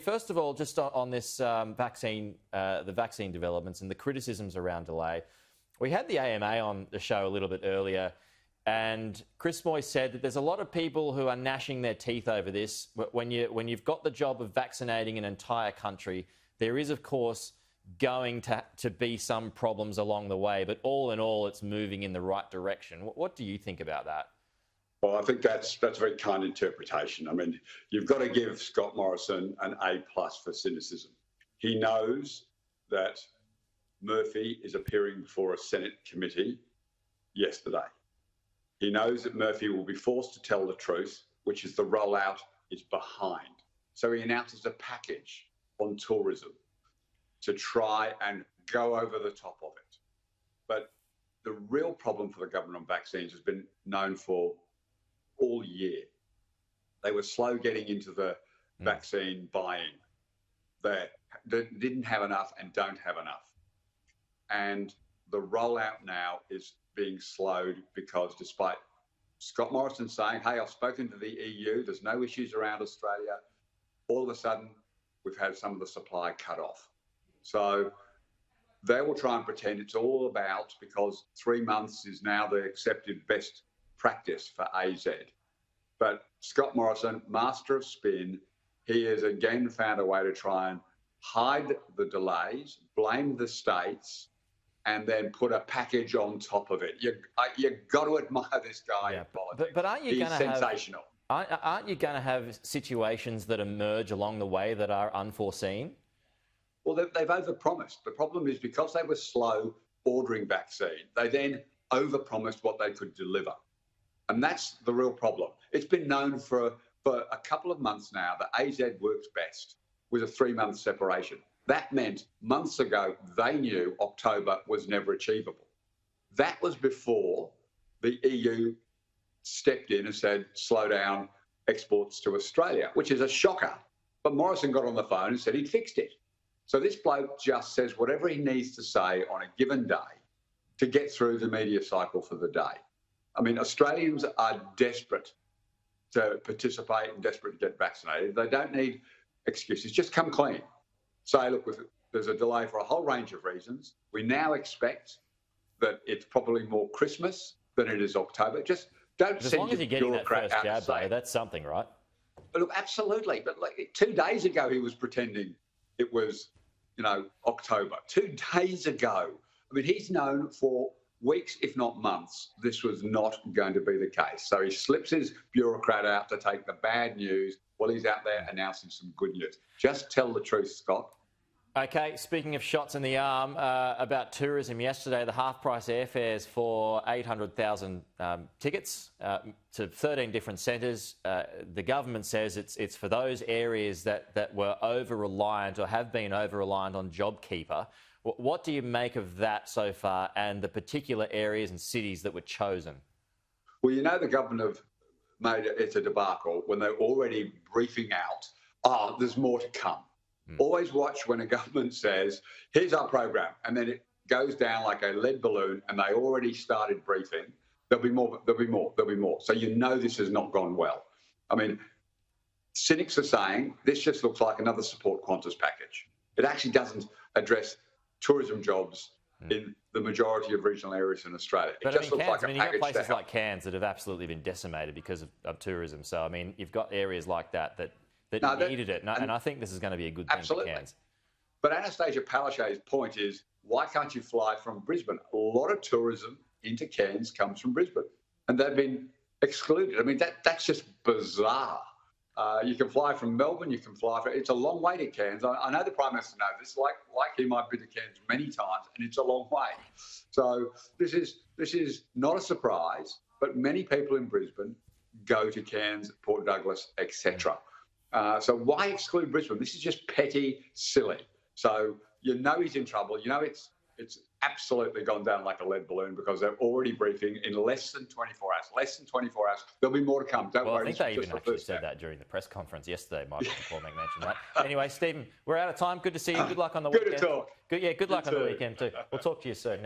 First of all, just on this vaccine, the vaccine developments and the criticisms around delay, we had the AMA on the show a little bit earlier, and Chris Moy said that there's a lot of people who are gnashing their teeth over this. When you've got the job of vaccinating an entire country, there is, of course, going to be some problems along the way, but all in all, it's moving in the right direction. What do you think about that? Well, I think that's a very kind interpretation. I mean, you've got to give Scott Morrison an A+ for cynicism. He knows that Murphy is appearing before a Senate committee yesterday. He knows that Murphy will be forced to tell the truth, which is the rollout is behind. So he announces a package on tourism to try and go over the top of it. But the real problem for the government on vaccines has been known for all year. They were slow getting into the vaccine buying. They didn't have enough and don't have enough. And the rollout now is being slowed because despite Scott Morrison saying, hey, I've spoken to the EU, there's no issues around Australia, all of a sudden we've had some of the supply cut off. So they will try and pretend it's all about, because 3 months is now the accepted best practice for AZ. But Scott Morrison, master of spin, he has again found a way to try and hide the delays, blame the states, and then put a package on top of it. You've got to admire this guy in politics. But aren't you He's sensational. Aren't you going to have situations that emerge along the way that are unforeseen? Well, they've overpromised. The problem is because they were slow ordering vaccine, they then overpromised what they could deliver. And that's the real problem. It's been known for a couple of months now that AZ works best with a 3-month separation. That meant months ago they knew October was never achievable. That was before the EU stepped in and said, slow down exports to Australia, which is a shocker. But Morrison got on the phone and said he'd fixed it. So this bloke just says whatever he needs to say on a given day to get through the media cycle for the day. I mean, Australians are desperate to participate and desperate to get vaccinated. They don't need excuses. Just come clean. Say, look, there's a delay for a whole range of reasons. We now expect that it's probably more Christmas than it is October. Just don't send your bureaucrat out to say that's something, right? Look, absolutely. But like 2 days ago, he was pretending it was, October. 2 days ago. I mean, he's known for weeks, if not months, this was not going to be the case. So he slips his bureaucrat out to take the bad news while he's out there announcing some good news. Just tell the truth, Scott. Okay, speaking of shots in the arm, about tourism yesterday, the half-price airfares for 800,000 tickets to 13 different centres. The government says it's for those areas that were over-reliant or have been over-reliant on JobKeeper. What do you make of that so far and the particular areas and cities that were chosen? Well, the government have made it a debacle when they're already briefing out, there's more to come. Always watch when a government says, here's our program, and then it goes down like a lead balloon and they already started briefing. There'll be more, there'll be more, there'll be more. So this has not gone well. I mean, cynics are saying this just looks like another support Qantas package. It actually doesn't address tourism jobs in the majority of regional areas in Australia. But you've got places like Cairns that have absolutely been decimated because of tourism. So, I mean, you've got areas like that needed it. And I think this is going to be a good thing for Cairns. But Anastasia Palaszczuk's point is, why can't you fly from Brisbane? A lot of tourism into Cairns comes from Brisbane, and they've been excluded. I mean, that's just bizarre. You can fly from Melbourne, you can fly from... It's a long way to Cairns. I know the Prime Minister knows this, like he might be to Cairns many times, and it's a long way. So this is not a surprise, but many people in Brisbane go to Cairns, Port Douglas, etc. So why exclude Brisbane? This is just petty, silly. So he's in trouble. It's absolutely gone down like a lead balloon because they're already briefing in less than 24 hours. Less than 24 hours. There'll be more to come. Don't worry. I think they even actually said that during the press conference yesterday, Michael McCormack mentioned that. Anyway, Stephen, we're out of time. Good to see you. Good luck on the weekend. Good to talk. Good luck on the weekend too. We'll talk to you soon.